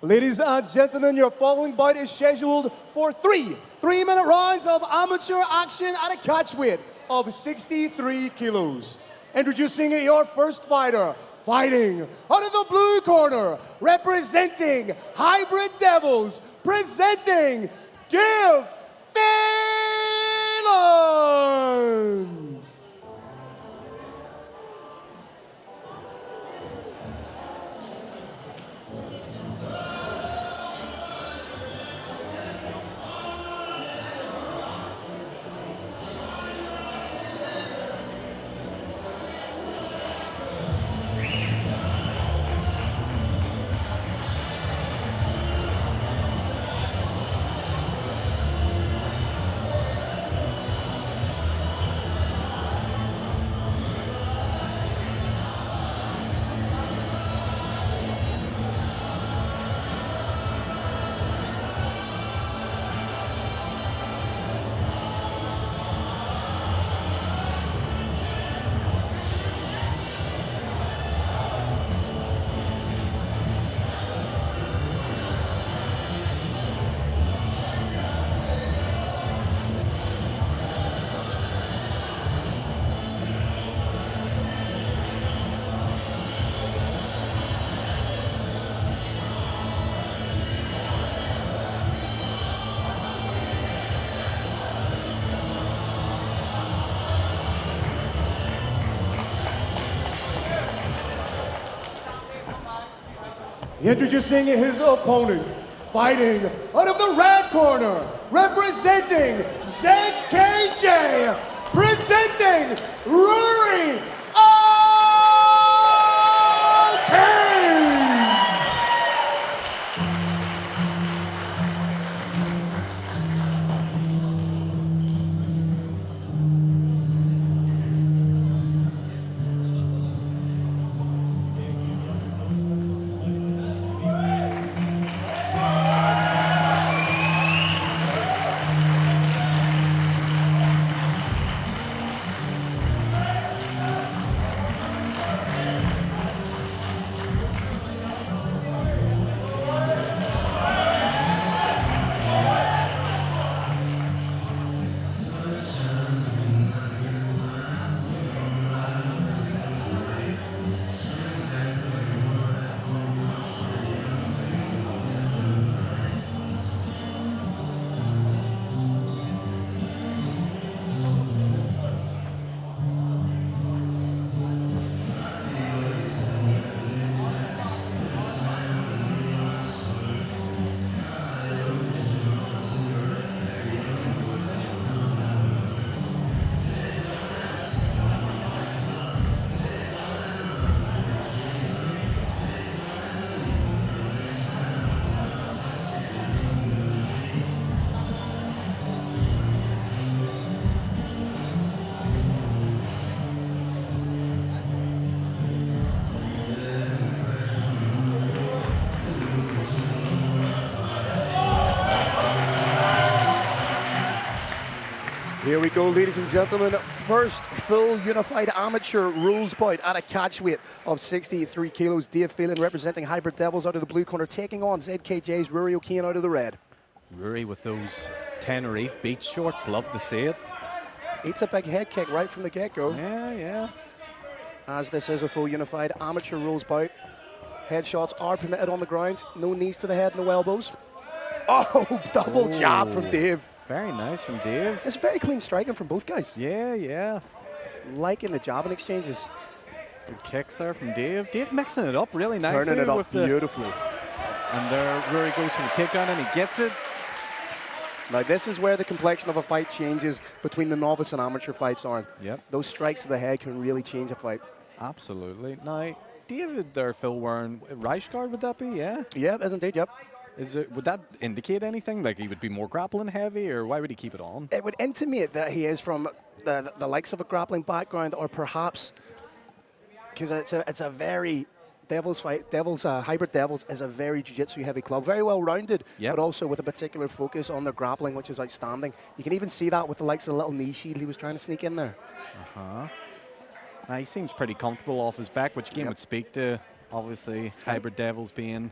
Ladies and gentlemen, your following bout is scheduled for three-minute rounds of amateur action at a catch weight of 63 kilos. Introducing your first fighter, fighting out of the blue corner, representing Hybrid Devils, presenting Dave Phelan. Introducing his opponent, fighting out of the red corner, representing ZKJ, presenting Ruairi O'Kane. Here we go, ladies and gentlemen. First full unified amateur rules bout at a catch weight of 63 kilos. Dave Phelan representing Hybrid Devils out of the blue corner, taking on ZKJ's Ruairi O'Kane out of the red. Ruairi with those Tenerife beach shorts, love to see it. Eats a big head kick right from the get-go. Yeah. As this is a full unified amateur rules bout. Headshots are permitted on the ground. No knees to the head, no elbows. Oh, double jab from Dave. Very nice from Dave. It's very clean striking from both guys. Yeah. Liking the jabbing exchanges. Good kicks there from Dave. Dave mixing it up really nicely. Turning it up beautifully. And there Ruairi goes for the takedown and he gets it. Now this is where the complexion of a fight changes between the novice and amateur fights, Aaron. Yep. Those strikes to the head can really change a fight. Absolutely. Now, David there, Phil, wearing rash guard, would that be? Yeah? Yeah, is indeed, yep. Would that indicate anything? Like he would be more grappling heavy, or why would he keep it on? It would intimate that he is from the likes of a grappling background, or perhaps because it's a very Hybrid Devils is a very jiu-jitsu heavy club, very well rounded, but also with a particular focus on their grappling, which is outstanding. You can even see that with the likes of the little knee shield he was trying to sneak in there. Now, he seems pretty comfortable off his back, which again would speak to, obviously, Hybrid Devils being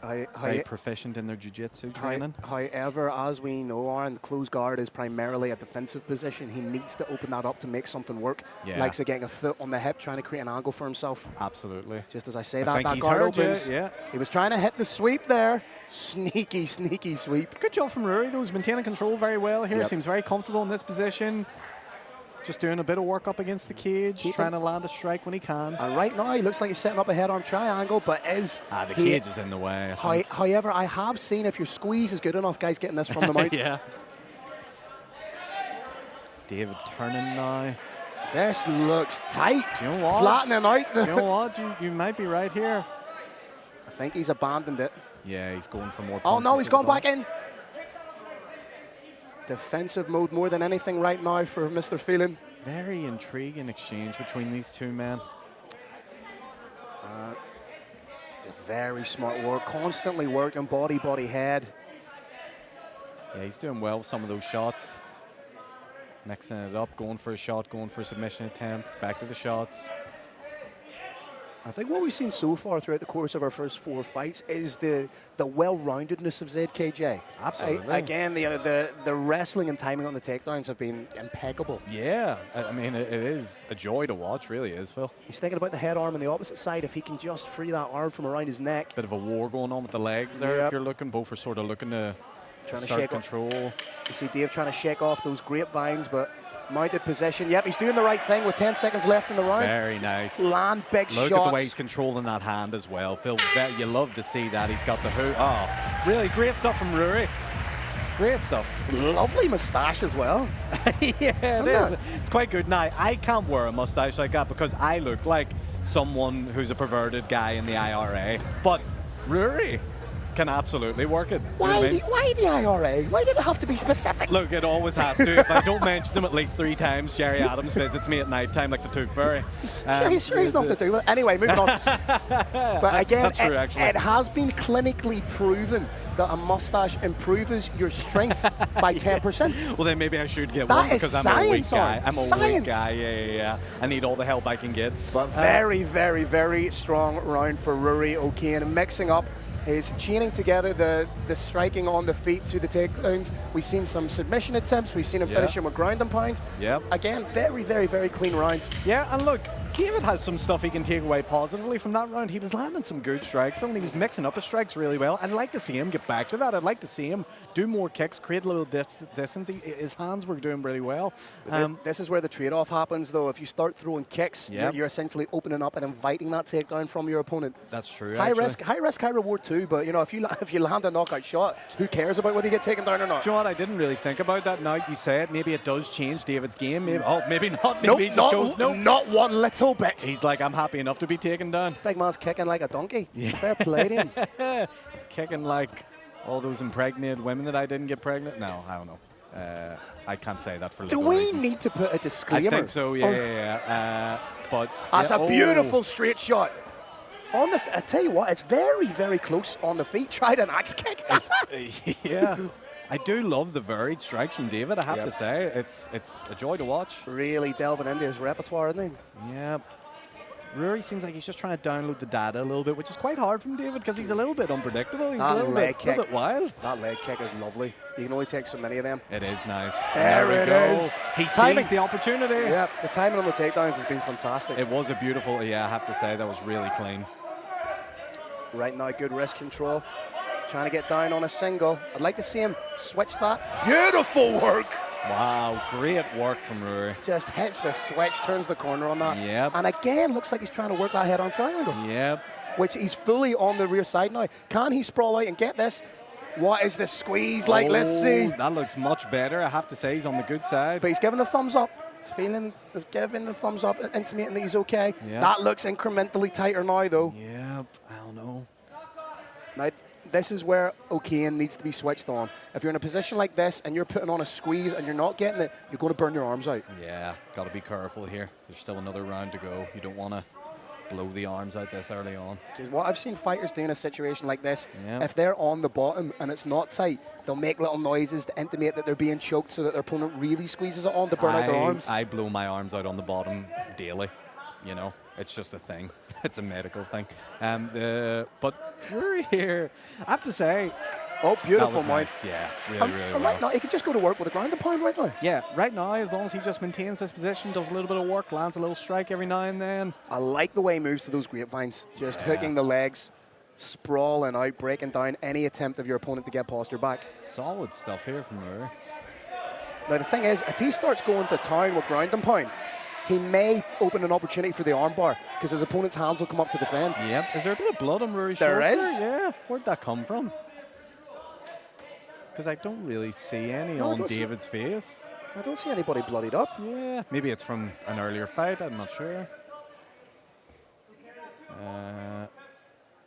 Very proficient in their jiu-jitsu training. However, as we know, Aaron, the closed guard is primarily a defensive position. He needs to open that up to make something work. Yeah. Likes of getting a foot on the hip, trying to create an angle for himself. Absolutely. Just as I say I think that he's guard heard you, opens. yeah. He was trying to hit the sweep there. Sneaky, sneaky sweep. Good job from Ruairi, though. He's maintaining control very well here. Yep. Seems very comfortable in this position. Just doing a bit of work up against the cage, trying to land a strike when he can. And right now, he looks like he's setting up a head-on triangle, but the cage is in the way, I think. However, I have seen if your squeeze is good enough, guys getting this from the mount. Yeah. David turning now. This looks tight. Do you know what? Flattening out. Do you know what? You might be right here. I think he's abandoned it. Yeah, he's going for more Oh, no, punches he's gone to the back in. Defensive mode more than anything right now for Mr. Phelan. Very intriguing exchange between these two men. Just very smart work, constantly working body, head. Yeah, he's doing well with some of those shots. Mixing it up, going for a shot, going for a submission attempt, back to the shots. I think what we've seen so far throughout the course of our first 4 fights is the well-roundedness of ZKJ. Absolutely. Again, the wrestling and timing on the takedowns have been impeccable. Yeah, I mean, it is a joy to watch, really is, Phil. He's thinking about the head arm on the opposite side. If he can just free that arm from around his neck. Bit of a war going on with the legs there, Yep. if you're looking. Both are sort of looking to Trying to start shake control. You see Dave trying to shake off those grapevines, but mounted position. Yep, he's doing the right thing with 10 seconds left in the round. Very nice. Land big Look shots. at the way he's controlling that hand as well, Phil. You love to see that. He's got the hook. Oh, really great stuff from Ruairi. Great stuff. Lovely moustache as well. Yeah, it is. It's quite good. Now, I can't wear a mustache like that because I look like someone who's a perverted guy in the IRA. But Ruairi can absolutely work it. You know what I mean? Why the IRA? Why did it have to be specific? Look, it always has to. If I don't mention them at least 3 times, Jerry Adams visits me at night time like the Tooth Fairy. Sure, he's nothing to do with it. Anyway, moving on. But again, That's true, actually. it has been clinically proven that a mustache improves your strength by 10%. Well, then maybe I should get That one is because I'm a weak science, guy. I'm a science. weak guy. Yeah. I need all the help I can get. But very, very, very strong round for Ruairi O'Kane, mixing up his chaining together the striking on the feet to the takedowns. We've seen some submission attempts. We've seen him finish him with ground and pound. Yep. Again, very, very, very clean round. Yeah, and look, David has some stuff he can take away positively from that round. He was landing some good strikes, and he was mixing up his strikes really well. I'd like to see him get back to that. I'd like to see him do more kicks, create a little distance. His hands were doing really well. This is where the trade-off happens, though. If you start throwing kicks, you're essentially opening up and inviting that takedown from your opponent. That's true. High risk, high reward too. But you know, if you land a knockout shot, who cares about whether you get taken down or not? Do you know what? I didn't really think about that. Now you say it, maybe it does change David's game. Maybe not. Maybe Nope, he just goes, nope. Not one little bit. He's like, I'm happy enough to be taken down. Big man's kicking like a donkey. Fair play to him. He's kicking like all those impregnated women that I didn't get pregnant. No, I don't know. I can't say that for Do legal we reasons. need to put a disclaimer? I think so, yeah. But That's yeah, a beautiful straight shot. On the, I tell you what, it's very, very close on the feet. Tried an axe kick. Yeah. I do love the varied strikes from David, I have to say. It's a joy to watch. Really delving into his repertoire, isn't he? Yeah. Rory seems like he's just trying to download the data a little bit, which is quite hard from David because he's a little bit unpredictable. He's a little bit wild. That leg kick is lovely. You can only take so many of them. It is nice. There we it go. is. He Timing. sees the opportunity. Yeah, the timing on the takedowns has been fantastic. It was a beautiful, I have to say, that was really clean. Right now, good wrist control. Trying to get down on a single. I'd like to see him switch that. Beautiful work. Wow, great work from Rory. Just hits the switch, turns the corner on that. Yep. And again, looks like he's trying to work that head-on triangle. Yep. Which he's fully on the rear side now. Can he sprawl out and get this? What is the squeeze like? Let's see. That looks much better. I have to say he's on the good side. But he's giving the thumbs up. Phelan is giving the thumbs up, intimating that he's okay. Yep. That looks incrementally tighter now, though. Yep, I don't know. Now, this is where O'Kane needs to be switched on. If you're in a position like this and you're putting on a squeeze and you're not getting it, you're going to burn your arms out. Yeah, got to be careful here. There's still another round to go. You don't want to blow the arms out this early on. Because what I've seen fighters do in a situation like this, Yep. if they're on the bottom and it's not tight, they'll make little noises to intimate that they're being choked so that their opponent really squeezes it on to burn out their arms. I blow my arms out on the bottom daily, you know. It's just a thing. It's a medical thing. But we're here. I have to say, Oh, beautiful, that was Mike. nice. Yeah, really, really well. Right now, he could just go to work with a ground and pound right now. Yeah, right now, as long as he just maintains this position, does a little bit of work, lands a little strike every now and then. I like the way he moves to those grapevines, just hooking the legs, sprawling out, breaking down any attempt of your opponent to get past your back. Solid stuff here from Ruairi. Now, the thing is, if he starts going to town with ground and pound, he may open an opportunity for the armbar because his opponent's hands will come up to defend. Yep. Is there a bit of blood on Ruairi's There shoulder? is. Yeah. Where'd that come from? Because I don't really see any on David's face. I don't see anybody bloodied up. Yeah. Maybe it's from an earlier fight. I'm not sure.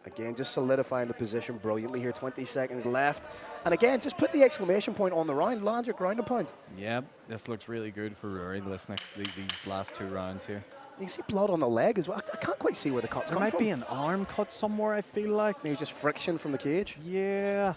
Again, just solidifying the position brilliantly here. 20 seconds left. And again, just put the exclamation point on the round. Land your ground and pound. Yep. This looks really good for Ruairi these last 2 rounds here. You can see blood on the leg as well. I can't quite see where the cuts There come might from. be an arm cut somewhere, I feel like. Maybe just friction from the cage. Yeah.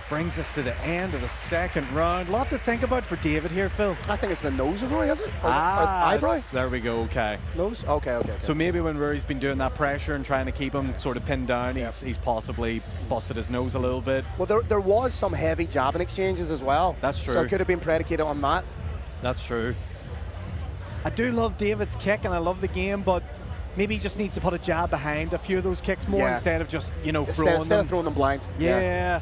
Brings us to the end of the second round. A lot to think about for David here, Phil. I think it's the nose of Rory, is it? Or eyebrow? There we go, okay. Nose? Okay. So maybe when Rory's been doing that pressure and trying to keep him sort of pinned down, he's possibly busted his nose a little bit. Well, there was some heavy jabbing exchanges as well. That's true. So it could have been predicated on that. That's true. I do love David's kick and I love the game, but maybe he just needs to put a jab behind a few of those kicks more instead of just, throwing Instead them. of throwing them blind. Yeah.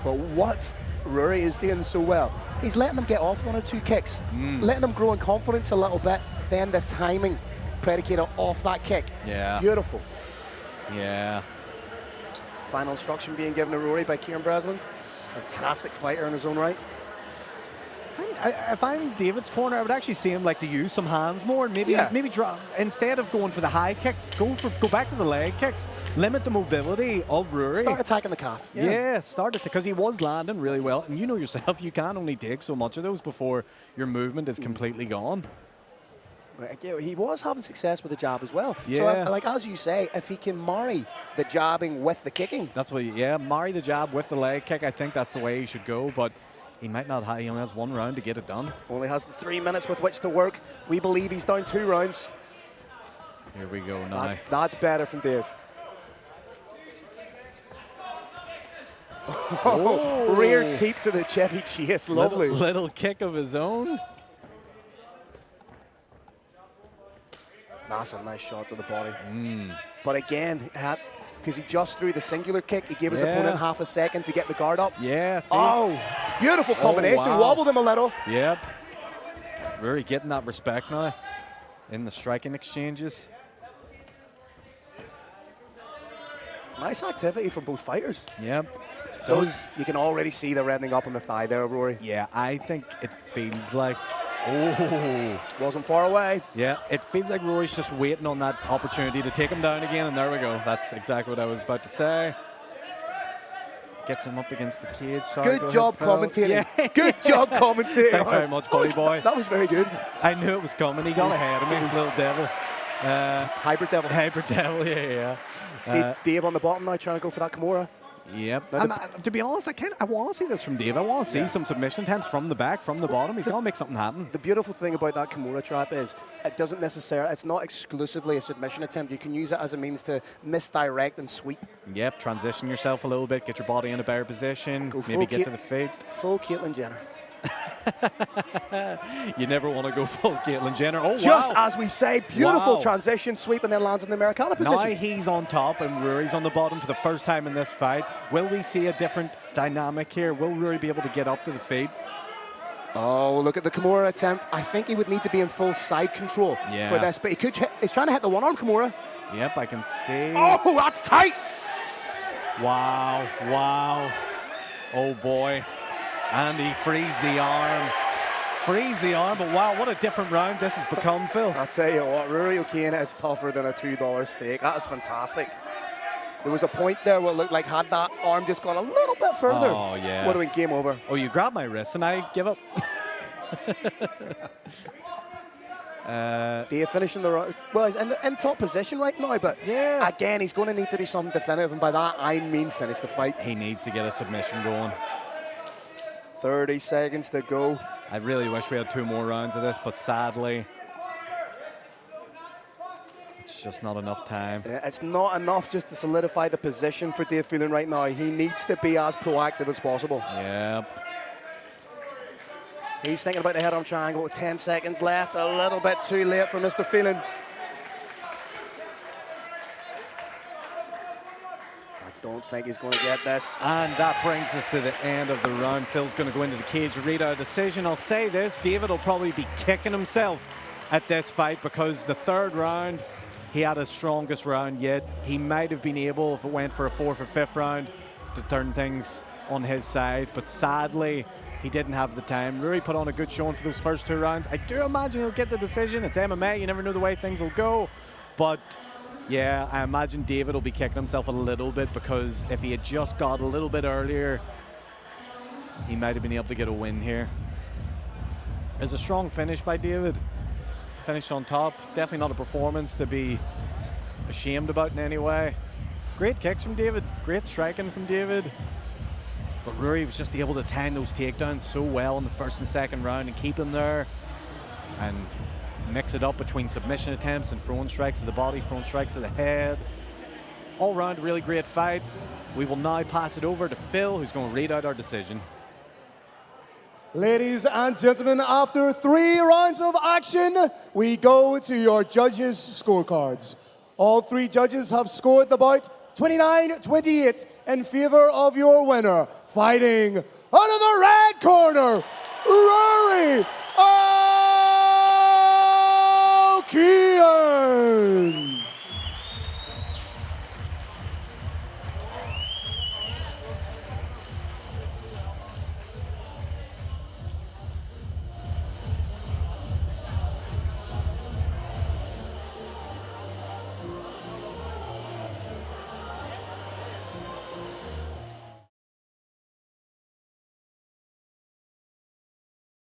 But what Rory is doing so well, he's letting them get off 1 or 2 kicks, letting them grow in confidence a little bit, then the timing predicated off that kick. Yeah. Beautiful. Yeah. Final instruction being given to Rory by Kieran Breslin. Fantastic fighter in his own right. If I'm David's corner, I would actually see him like to use some hands more and maybe drop instead of going for the high kicks, go back to the leg kicks, limit the mobility of Ruairi. Start attacking the calf. Yeah, start it because he was landing really well, and you know yourself, you can only take so much of those before your movement is completely gone. But he was having success with the jab as well. Yeah. So, like as you say, if he can marry the jabbing with the kicking, That's what, marry the jab with the leg kick. I think that's the way he should go, but he might not have, he only has 1 round to get it done. only has the 3 minutes with which to work. We believe he's down 2 rounds. Here we go now. That's better from Dave. Oh. Rear teep to the Chevy Chase. Lovely. Little kick of his own. That's a nice shot to the body. But again, because he just threw the singular kick, he gave his opponent half a second to get the guard up. Yeah, see? Oh, beautiful combination. wow. Wobbled him a little. Yep. Really getting that respect now in the striking exchanges. Nice activity for both fighters. Yep. You can already see the reddening up on the thigh there, Rory. Yeah, I think it feels like, oh. Wasn't far away. Yeah, it feels like Rory's just waiting on that opportunity to take him down again, and there we go. That's exactly what I was about to say. Gets him up against the cage. Sorry, Good job commentating. Yeah. Good job commentating. Thanks very much, buddy boy. That was very good. I knew it was coming. He got ahead of me, little devil. Hybrid devil. Hybrid devil, yeah. See Dave on the bottom now trying to go for that Kimura. Yep. And to be honest, I want to see this from Dave. I want to see some submission attempts from the back, from the bottom. He's got to make something happen. The beautiful thing about that Kimura trap is it's not exclusively a submission attempt. You can use it as a means to misdirect and sweep. Yep, transition yourself a little bit, get your body in a better position, maybe get to the feet. Full Caitlyn Jenner. You never want to go full Caitlyn Jenner. Oh, Just wow. as we say, beautiful transition, sweep, and then lands in the Americana position. Now he's on top and Rory's on the bottom for the first time in this fight. Will we see a different dynamic here? Will Rory be able to get up to the feet? Oh, look at the Kimura attempt. I think he would need to be in full side control for this, but he's trying to hit the one-arm Kimura. Yep, I can see. Oh, that's tight! Wow, wow. Oh, boy. And he frees the arm. But wow, what a different round this has become, Phil. I'll tell you what, Ruairi O'Kane is tougher than a $2 steak. That is fantastic. There was a point there where it looked like had that arm just gone a little bit further, oh, yeah, would have been game over. Oh, you grabbed my wrist and I give up. Dave finishing well, he's in top position right now, but again, he's going to need to do something definitive, and by that I mean finish the fight. He needs to get a submission going. 30 seconds to go. I really wish we had 2 more rounds of this, but sadly, just not enough time. It's not enough just to solidify the position for Dave Phelan right now. He needs to be as proactive as possible. Yep. He's thinking about the head-on triangle with 10 seconds left. A little bit too late for Mr. Phelan. I don't think he's going to get this. And that brings us to the end of the round. Phil's going to go into the cage, read out a decision. I'll say this, David will probably be kicking himself at this fight because the third round, he had his strongest round yet. He might have been able, if it went for a fourth or fifth round, to turn things on his side. But sadly, he didn't have the time. Ruairi put on a good showing for those first 2 rounds. I do imagine he'll get the decision. It's MMA. You never know the way things will go. But yeah, I imagine David will be kicking himself a little bit because if he had just got a little bit earlier, he might have been able to get a win here. It's a strong finish by David. Finished on top. Definitely not a performance to be ashamed about in any way. Great kicks from David. Great striking from David. But Ruairi was just able to time those takedowns so well in the first and second round and keep him there and mix it up between submission attempts and throwing strikes to the body, throwing strikes to the head. All round, really great fight. We will now pass it over to Phil, who's going to read out our decision. Ladies and gentlemen, after 3 rounds of action, we go to your judges' scorecards. All 3 judges have scored the bout 29-28 in favor of your winner. Fighting out of the red corner, Ruairi O'Kane.